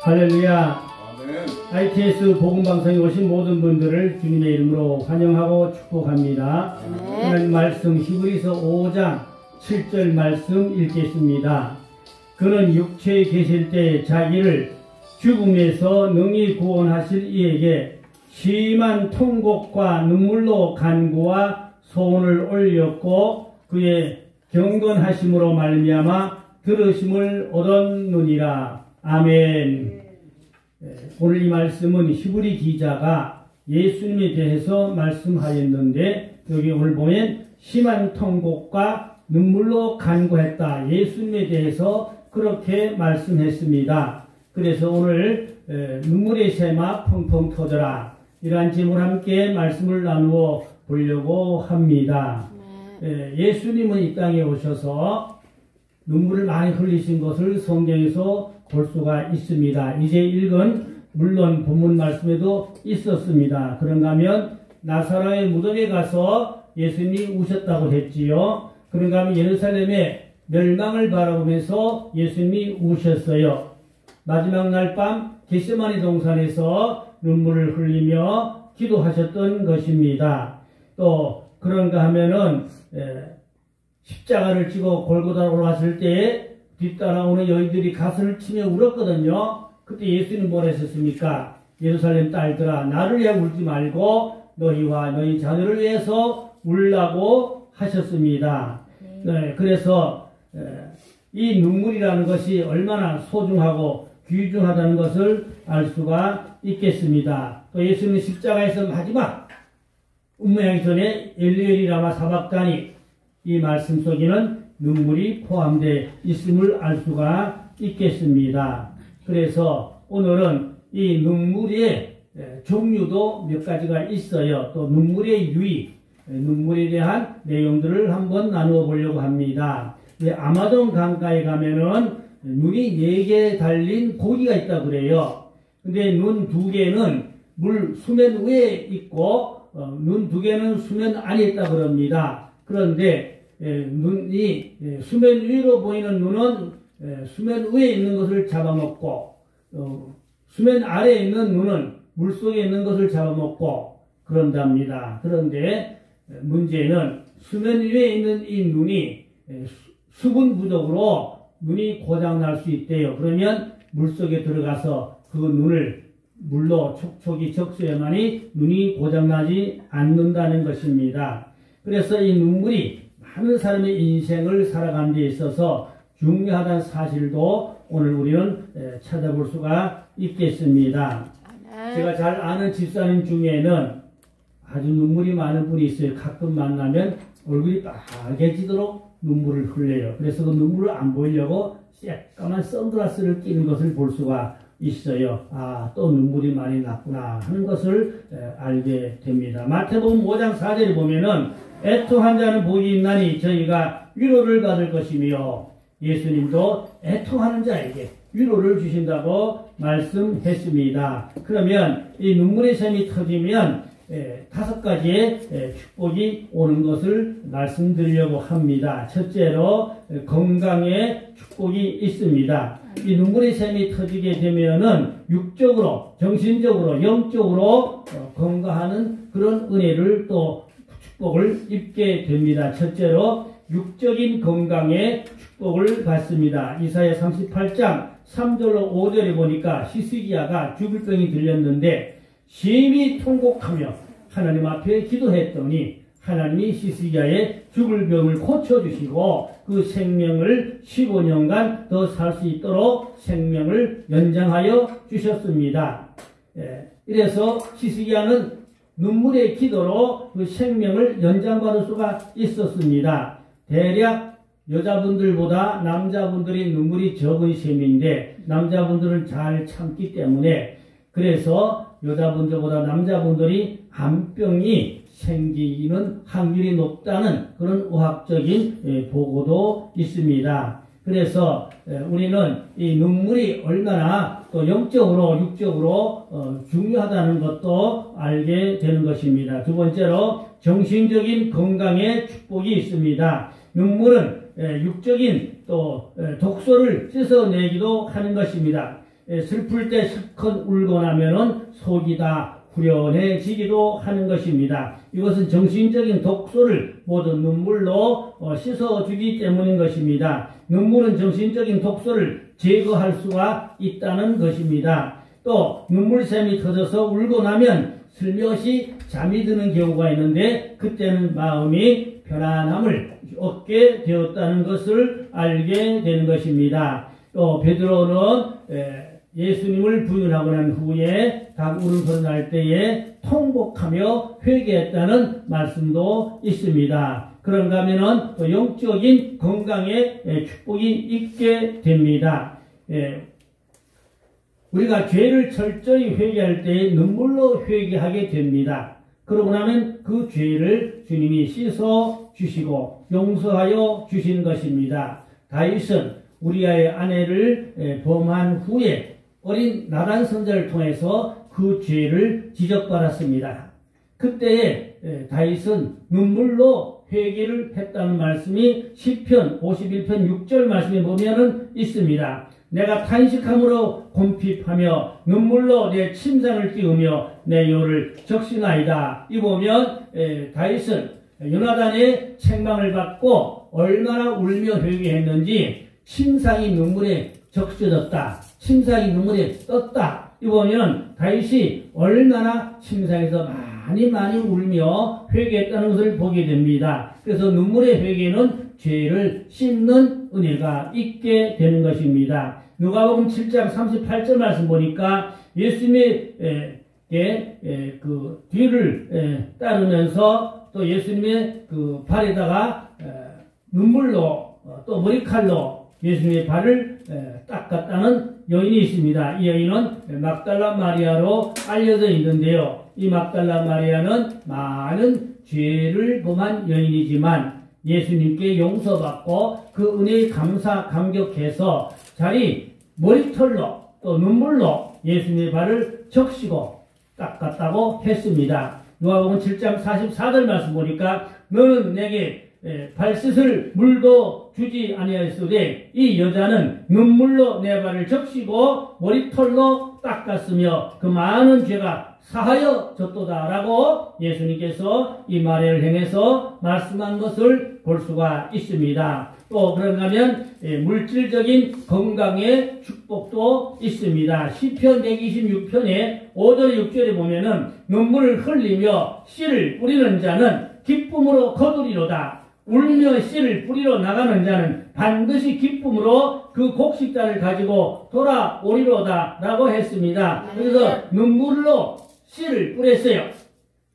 할렐루야. 아멘. ITS 복음방송에 오신 모든 분들을 주님의 이름으로 환영하고 축복합니다. 오늘 말씀 히브리서 5장 7절 말씀 읽겠습니다. 그는 육체에 계실 때 자기를 죽음에서 능히 구원하실 이에게 심한 통곡과 눈물로 간구와 소원을 올렸고 그의 경건하심으로 말미암아 들으심을 얻었느니라. 아멘. 오늘 이 말씀은 히브리 기자가 예수님에 대해서 말씀하였는데 여기 오늘 보면 심한 통곡과 눈물로 간구했다. 예수님에 대해서 그렇게 말씀했습니다. 그래서 오늘 눈물의 샘아 펑펑 터져라. 이러한 제목을 함께 말씀을 나누어 보려고 합니다. 예수님은 이 땅에 오셔서 눈물을 많이 흘리신 것을 성경에서 볼 수가 있습니다. 이제 읽은 물론 본문 말씀에도 있었습니다. 그런가 하면 나사로의 무덤에 가서 예수님이 우셨다고 했지요. 그런가 하면 예루살렘의 멸망을 바라보면서 예수님이 우셨어요. 마지막 날 밤 겟세마네 동산에서 눈물을 흘리며 기도하셨던 것입니다. 또 그런가 하면은 십자가를 지고 골고다로 올라왔을 때 뒤따라오는 여인들이 가슴을 치며 울었거든요. 그때 예수님 뭐라 하셨습니까? 예루살렘 딸들아, 나를 위해 울지 말고 너희와 너희 자녀를 위해서 울라고 하셨습니다. 네, 그래서 이 눈물이라는 것이 얼마나 소중하고 귀중하다는 것을 알 수가 있겠습니다. 또 예수님은 십자가에서 마지막 운명하기 전에 엘리엘이 라마 사박다니 이 말씀 속에는 눈물이 포함되어 있음을 알 수가 있겠습니다. 그래서 오늘은 이 눈물의 종류도 몇 가지가 있어요. 또 눈물의 유의, 눈물에 대한 내용들을 한번 나누어 보려고 합니다. 아마존 강가에 가면은 눈이 4개 달린 고기가 있다고 그래요. 근데 눈 2개는 물 수면 위에 있고 눈 2개는 수면 안에 있다고 그럽니다. 그런데 눈이 수면 위로 보이는 눈은 수면 위에 있는 것을 잡아먹고 수면 아래에 있는 눈은 물속에 있는 것을 잡아먹고 그런답니다. 그런데 문제는 수면 위에 있는 이 눈이 수분 부족으로 눈이 고장날 수 있대요. 그러면 물속에 들어가서 그 눈을 물로 촉촉이 적셔야만이 눈이 고장나지 않는다는 것입니다. 그래서 이 눈물이 많은 사람의 인생을 살아가는 데 있어서 중요하다는 사실도 오늘 우리는 찾아볼 수가 있겠습니다. 제가 잘 아는 집사님 중에는 아주 눈물이 많은 분이 있어요. 가끔 만나면 얼굴이 빨개지도록 눈물을 흘려요. 그래서 그 눈물을 안 보이려고 새까만 선글라스를 끼는 것을 볼 수가 있어요. 아, 또 눈물이 많이 났구나 하는 것을 알게 됩니다. 마태복음 5장 4절에 보면은 애통한 자는 복이 있나니 저희가 위로를 받을 것이며 예수님도 애통하는 자에게 위로를 주신다고 말씀했습니다. 그러면 이 눈물의 샘이 터지면 5가지의 축복이 오는 것을 말씀드리려고 합니다. 첫째로 건강의 축복이 있습니다. 이 눈물의 샘이 터지게 되면은 육적으로, 정신적으로, 영적으로 건강하는 그런 은혜를 또 축복을 입게 됩니다. 첫째로 육적인 건강의 축복을 받습니다. 이사야 38장 3절로 5절에 보니까 히스기야가 죽을 병이 들렸는데 심히 통곡하며 하나님 앞에 기도했더니 하나님이 히스기야의 죽을 병을 고쳐주시고 그 생명을 15년간 더 살 수 있도록 생명을 연장하여 주셨습니다. 이래서 히스기야는 눈물의 기도로 그 생명을 연장받을 수가 있었습니다. 대략 여자분들보다 남자분들이 눈물이 적은 셈인데 남자분들은 잘 참기 때문에 그래서 여자분들보다 남자분들이 암병이 생기는 확률이 높다는 그런 의학적인 보고도 있습니다. 그래서 우리는 이 눈물이 얼마나 또 영적으로 육적으로 중요하다는 것도 알게 되는 것입니다. 두 번째로 정신적인 건강의 축복이 있습니다. 눈물은 육적인 또 독소를 씻어내기도 하는 것입니다. 슬플 때 실컷 울고 나면은 속이 다 후련해지기도 하는 것입니다. 이것은 정신적인 독소를 모두 눈물로 씻어주기 때문인 것입니다. 눈물은 정신적인 독소를 제거할 수가 있다는 것입니다. 또 눈물샘이 터져서 울고 나면 슬며시 잠이 드는 경우가 있는데 그때는 마음이 편안함을 얻게 되었다는 것을 알게 되는 것입니다. 또 베드로는 예수님을 부인하고 난 후에 닭 울음소리 날 때에 통곡하며 회개했다는 말씀도 있습니다. 그런가 하면은 또 영적인 건강에 축복이 있게 됩니다. 우리가 죄를 철저히 회개할 때 눈물로 회개하게 됩니다. 그러고 나면 그 죄를 주님이 씻어 주시고 용서하여 주시는 것입니다. 다윗은 우리아의 아내를 범한 후에 어린 나단 선자를 통해서 그 죄를 지적받았습니다. 그때에 다윗은 눈물로 회개를 했다는 말씀이 시편 51편 6절 말씀에 보면은 있습니다. 내가 탄식함으로 곰핍하며 눈물로 내 침상을 띄우며 내 요를 적시나이다. 이 보면 다윗은 요나단의 책망을 받고 얼마나 울며 회개했는지 침상이 눈물에 적셔졌다. 침상이 눈물에 떴다. 이 보면 다윗이 얼마나 침상에서 많이 울며 회개했다는 것을 보게 됩니다. 그래서 눈물의 회개는 죄를 씻는 은혜가 있게 되는 것입니다. 누가복음 7장 38절 말씀 보니까 예수님의 그 뒤를 따르면서 또 예수님의 그 발에다가 눈물로 또 머리칼로 예수님의 발을 닦았다는 여인이 있습니다. 이 여인은 막달라 마리아로 알려져 있는데요. 이 막달라 마리아는 많은 죄를 범한 여인이지만 예수님께 용서받고 그 은혜에 감격해서 자기 머리털로 또 눈물로 예수님의 발을 적시고 닦았다고 했습니다. 누가복음 7장 44절 말씀 보니까 너는 내게 발 씻을 물도 주지 아니하였으되 이 여자는 눈물로 내 발을 적시고 머리털로 닦았으며 그 많은 죄가 사하여졌도다 라고 예수님께서 이 말을 행해서 말씀한 것을 볼 수가 있습니다. 또 그런가 하면 물질적인 건강의 축복도 있습니다. 시편 126편에 5절 6절에 보면은 눈물을 흘리며 씨를 뿌리는 자는 기쁨으로 거두리로다. 울며 씨를 뿌리러 나가는 자는 반드시 기쁨으로 그 곡식단을 가지고 돌아오리로다 라고 했습니다. 그래서 눈물로 씨를 뿌렸어요.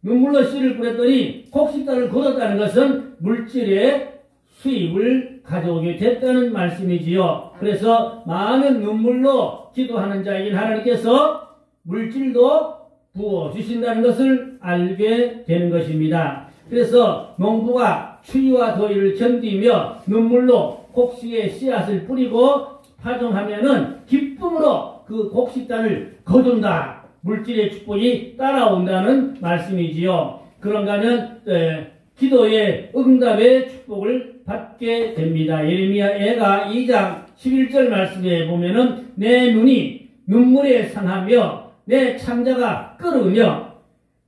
눈물로 씨를 뿌렸더니 곡식단을 거뒀다는 것은 물질의 수입을 가져오게 됐다는 말씀이지요. 그래서 많은 눈물로 기도하는 자에게 하나님께서 물질도 부어주신다는 것을 알게 되는 것입니다. 그래서 농부가 추위와 더위를 견디며 눈물로 곡식의 씨앗을 뿌리고 파종하면은 기쁨으로 그 곡식단을 거둔다. 물질의 축복이 따라온다는 말씀이지요. 그런가 하면 기도의 응답의 축복을 받게 됩니다. 예레미야 애가 2장 11절 말씀에 보면은 내 눈이 눈물에 상하며 내 창자가 끓으며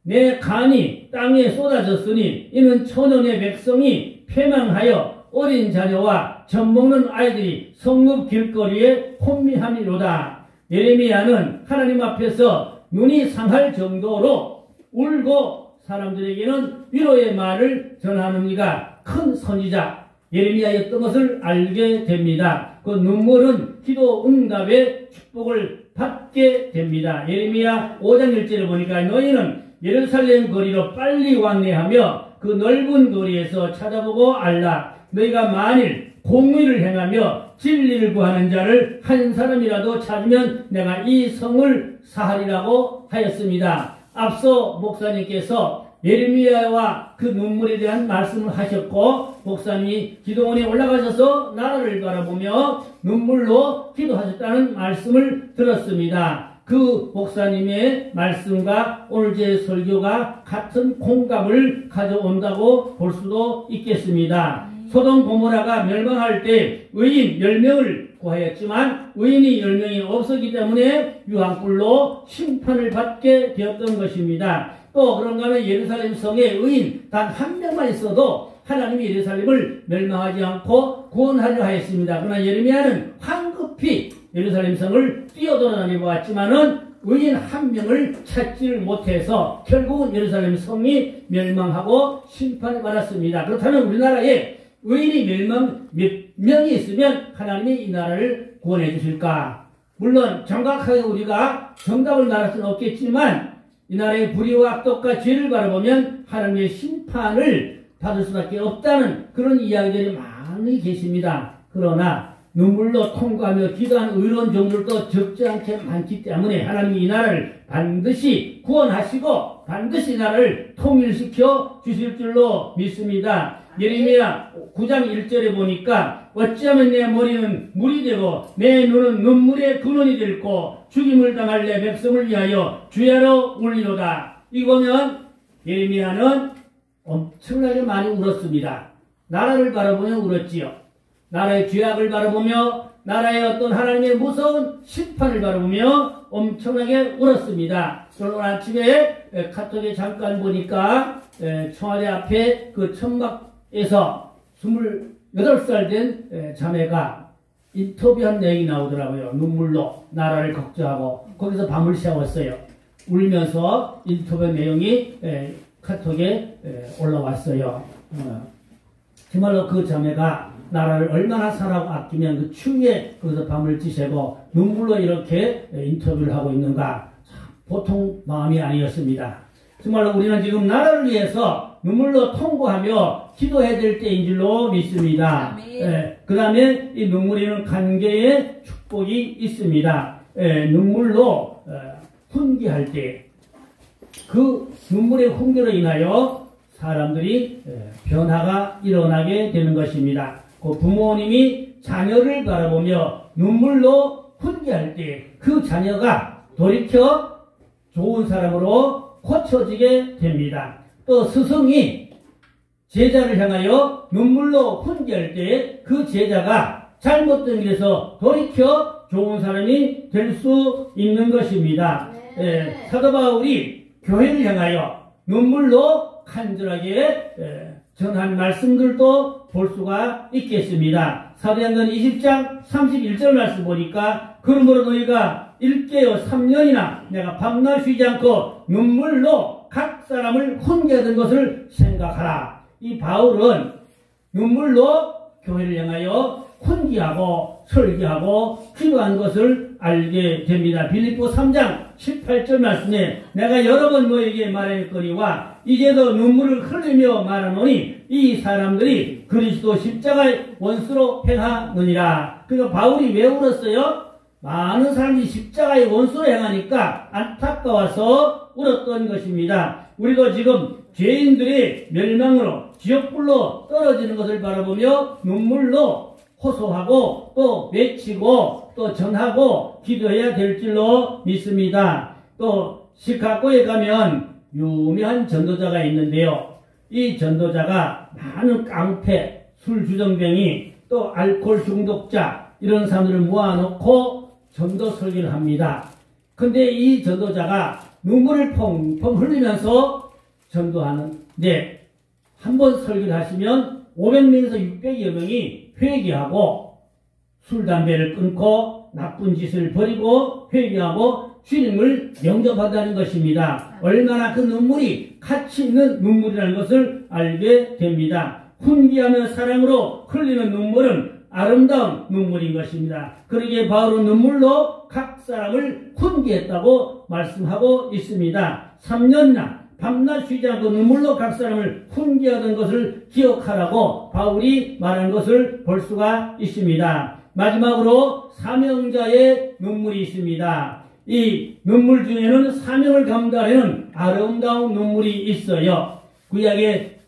내 간이 땅에 쏟아졌으니 이는 천연의 백성이 패망하여 어린 자녀와 젖먹는 아이들이 성읍 길거리에 혼미함이로다. 예레미야는 하나님 앞에서 눈이 상할 정도로 울고 사람들에게는 위로의 말을 전하는 이가 큰 선지자 예레미야였던 것을 알게 됩니다. 그 눈물은 기도 응답의 축복을 받게 됩니다. 예레미야 5장 1절에 보니까 너희는 예루살렘 거리로 빨리 왕래하며 그 넓은 거리에서 찾아보고 알라. 너희가 만일 공의를 행하며 진리를 구하는 자를 한 사람이라도 찾으면 내가 이 성을 사하리라고 하였습니다. 앞서 목사님께서 예레미야와 그 눈물에 대한 말씀을 하셨고 목사님이 기도원에 올라가셔서 나라를 바라보며 눈물로 기도하셨다는 말씀을 들었습니다. 그 목사님의 말씀과 오늘 제 설교가 같은 공감을 가져온다고 볼 수도 있겠습니다. 소돔 고모라가 멸망할 때 의인 10명을 구하였지만 의인이 10명이 없었기 때문에 유황불로 심판을 받게 되었던 것입니다. 또 그런가 하면 예루살렘 성에 의인 단 한 명만 있어도 하나님이 예루살렘을 멸망하지 않고 구원하려 하였습니다. 그러나 예레미야는 황급히 예루살렘 성을 뛰어돌아다니 보았지만은 의인 한 명을 찾지를 못해서 결국은 예루살렘 성이 멸망하고 심판을 받았습니다. 그렇다면 우리나라에 의인이 몇 명이 있으면 하나님이 이 나라를 구원해 주실까? 물론 정확하게 우리가 정답을 말할 수는 없겠지만 이 나라의 불의와 악독과 죄를 바라보면 하나님의 심판을 받을 수밖에 없다는 그런 이야기들이 많이 계십니다. 그러나 눈물로 통과하며 기도하는 의로운 종들도 적지 않게 많기 때문에 하나님이 이 나라를 반드시 구원하시고 반드시 이 나라를 통일시켜 주실 줄로 믿습니다. 예레미야 9장 1절에 보니까 어찌하면 내 머리는 물이 되고 내 눈은 눈물의 근원이 될고 죽임을 당할 내 백성을 위하여 주야로 울리로다. 이거 보면 예레미야는 엄청나게 많이 울었습니다. 나라를 바라보며 울었지요. 나라의 죄악을 바라보며 나라의 어떤 하나님의 무서운 심판을 바라보며 엄청나게 울었습니다. 오늘 아침에 카톡에 잠깐 보니까 청와대 앞에 그 천막에서 28살 된 자매가 인터뷰한 내용이 나오더라고요. 눈물로 나라를 걱정하고 거기서 밤을 새웠어요. 울면서 인터뷰 내용이 카톡에 올라왔어요. 정말로 그 자매가 나라를 얼마나 사랑하고 아끼면 그 추위에 거기서 밤을 지새고 눈물로 이렇게 인터뷰를 하고 있는가. 보통 마음이 아니었습니다. 정말로 우리는 지금 나라를 위해서 눈물로 통고하며 기도해야 될 때인 줄로 믿습니다. 그 다음에 이 눈물에는 관계의 축복이 있습니다. 눈물로 훈계할 때 그 눈물의 훈계로 인하여 사람들이 변화가 일어나게 되는 것입니다. 그 부모님이 자녀를 바라보며 눈물로 훈계할 때 그 자녀가 돌이켜 좋은 사람으로 고쳐지게 됩니다. 또 스승이 제자를 향하여 눈물로 훈계할 때 그 제자가 잘못된 길에서 돌이켜 좋은 사람이 될 수 있는 것입니다. 사도 바울이 교회를 향하여 눈물로 간절하게 전한 말씀들도 볼 수가 있겠습니다. 사도행전 20장 31절 말씀 보니까 그러므로 너희가 일깨어 3년이나 내가 밤낮 쉬지 않고 눈물로 각 사람을 훈계하던 것을 생각하라. 이 바울은 눈물로 교회를 향하여 훈계하고 설교하고 기도한 것을 알게 됩니다. 빌립보 3장 18절 말씀에 내가 여러 번 너에게 말했거니와 이제도 눈물을 흘리며 말하노니 이 사람들이 그리스도 십자가의 원수로 행하느니라. 그러니까 바울이 왜 울었어요? 많은 사람들이 십자가의 원수로 행하니까 안타까워서 울었던 것입니다. 우리도 지금 죄인들의 멸망으로 지옥불로 떨어지는 것을 바라보며 눈물로 호소하고 또 외치고 또 전하고 기도해야 될 줄로 믿습니다. 또 시카고에 가면 유명한 전도자가 있는데요. 이 전도자가 많은 깡패, 술주정뱅이, 또 알코올 중독자 이런 사람들을 모아놓고 전도 설교를 합니다. 근데 이 전도자가 눈물을 펑펑 흘리면서 전도하는데 한 번 설교를 하시면 500명에서 600여 명이 회개하고 술, 담배를 끊고 나쁜 짓을 버리고 회개하고 주님을 영접한다는 것입니다. 얼마나 그 눈물이 가치 있는 눈물이라는 것을 알게 됩니다. 훈계하며 사랑으로 흘리는 눈물은 아름다운 눈물인 것입니다. 그러기에 바울은 눈물로 각 사람을 훈계했다고 말씀하고 있습니다. 3년이나 밤낮 쉬지 않고 눈물로 각 사람을 훈계하던 것을 기억하라고 바울이 말한 것을 볼 수가 있습니다. 마지막으로 사명자의 눈물이 있습니다. 이 눈물 중에는 사명을 감당하는 아름다운 눈물이 있어요. 구약의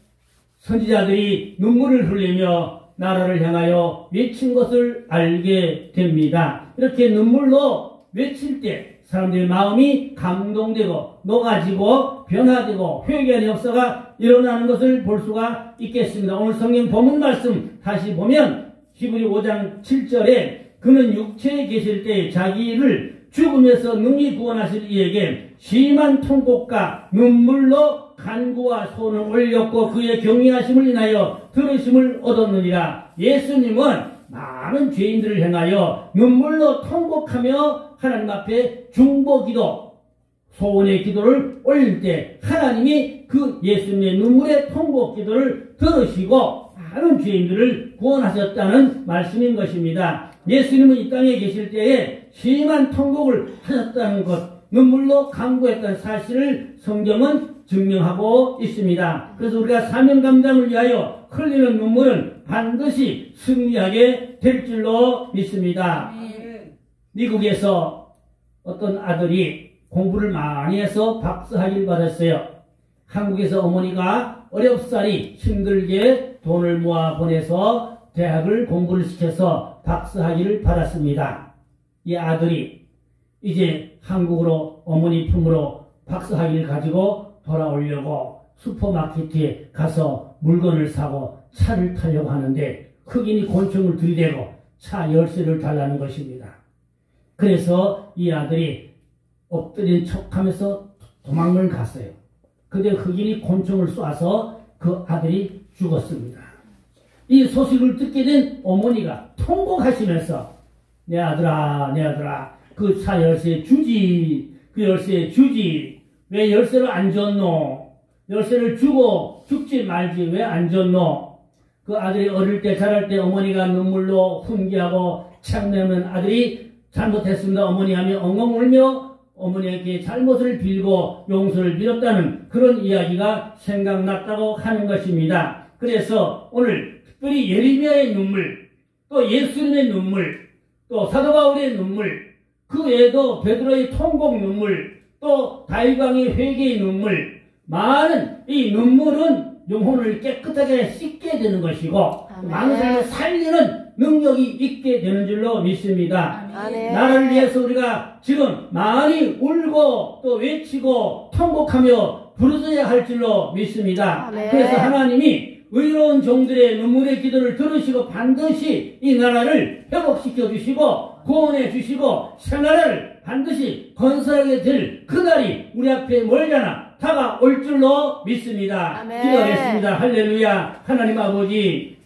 선지자들이 눈물을 흘리며 나라를 향하여 외친 것을 알게 됩니다. 이렇게 눈물로 외칠 때 사람들의 마음이 감동되고 녹아지고 변화되고 회개하는 역사가 일어나는 것을 볼 수가 있겠습니다. 오늘 성경 본문 말씀 다시 보면 히브리 5장 7절에 그는 육체에 계실 때 자기를 죽음에서 능히 구원하실 이에게 심한 통곡과 눈물로 간구와 손을 올렸고 그의 경외하심을 인하여 들으심을 얻었느니라. 예수님은 많은 죄인들을 향하여 눈물로 통곡하며 하나님 앞에 중보기도, 소원의 기도를 올릴 때 하나님이 그 예수님의 눈물의 통곡기도를 들으시고 많은 죄인들을 구원하셨다는 말씀인 것입니다. 예수님은 이 땅에 계실 때에 심한 통곡을 하셨다는 것, 눈물로 간구했다는 사실을 성경은 증명하고 있습니다. 그래서 우리가 사명 감당을 위하여 흘리는 눈물은 반드시 승리하게 될 줄로 믿습니다. 미국에서 어떤 아들이 공부를 많이 해서 박사학위를 받았어요. 한국에서 어머니가 어렵사리 힘들게 돈을 모아 보내서 대학을 공부를 시켜서 박사학위를 받았습니다. 이 아들이 이제 한국으로 어머니 품으로 박사학위를 가지고 돌아오려고 슈퍼마켓에 가서 물건을 사고 차를 타려고 하는데 흑인이 권총을 들이대고 차 열쇠를 달라는 것입니다. 그래서 이 아들이 엎드린 척하면서 도망을 갔어요. 근데 흑인이 권총을 쏴서 그 아들이 죽었습니다. 이 소식을 듣게 된 어머니가 통곡하시면서 내 아들아 그 차 열쇠 주지, 그 열쇠 주지, 왜 열쇠를 안 줬노? 열쇠를 주고 죽지 말지 왜 안 줬노? 그 아들이 어릴 때 자랄 때 어머니가 눈물로 훈계하고 창내는 아들이 잘못했습니다 어머니 하며 엉엉 울며 어머니에게 잘못을 빌고 용서를 빌었다는 그런 이야기가 생각났다고 하는 것입니다. 그래서 오늘 특별히 예레미야의 눈물, 또 예수님의 눈물, 또 사도 바울의 눈물, 그 외에도 베드로의 통곡 눈물, 또 다윗왕의 회개의 눈물, 많은 이 눈물은 영혼을 깨끗하게 씻게 되는 것이고 많은 사람을 살리는 능력이 있게 되는 줄로 믿습니다. 아멘. 나라를 위해서 우리가 지금 많이 울고 또 외치고 통곡하며 부르짖어야 할 줄로 믿습니다. 아멘. 그래서 하나님이 의로운 종들의 눈물의 기도를 들으시고 반드시 이 나라를 회복시켜 주시고 구원해 주시고 새 나라를 반드시 건설하게 될 그날이 우리 앞에 멀지 않아 다가올 줄로 믿습니다. 아멘. 기도하겠습니다. 할렐루야. 하나님 아버지,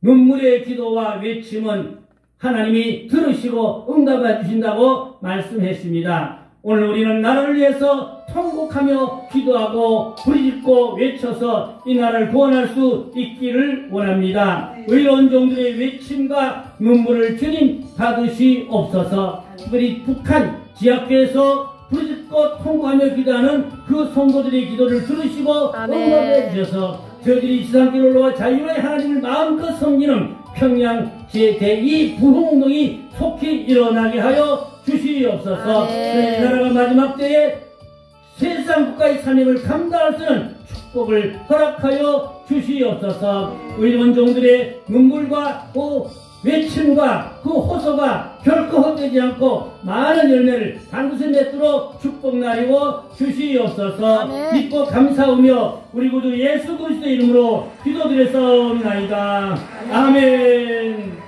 눈물의 기도와 외침은 하나님이 들으시고 응답해 주신다고 말씀했습니다. 오늘 우리는 나라를 위해서 통곡하며 기도하고 부르짖고 외쳐서 이 나라를 구원할 수 있기를 원합니다. 의로운 종들의 외침과 눈물을 주님 받으시옵소서. 특별히 북한 지하교에서 부르짖고 통곡하며 기도하는 그 성도들의 기도를 들으시고 응답해 주셔서 저희들이 지상길 올라와 자유의 하나님을 마음껏 섬기는 평양 제2 부흥운동이 속히 일어나게 하여 주시옵소서. 이 나라가 마지막 때에 세상 국가의 사명을 감당할 수 있는 축복을 허락하여 주시옵소서. 의로운 종들의 눈물과 그 외침과 그 호소가 결코 헛되지 않고 많은 열매를 반드시 맺도록 축복 나리고 주시옵소서. 믿고 감사하며 우리 구주 예수 그리스도의 이름으로 기도드렸사옵나이다. 아멘.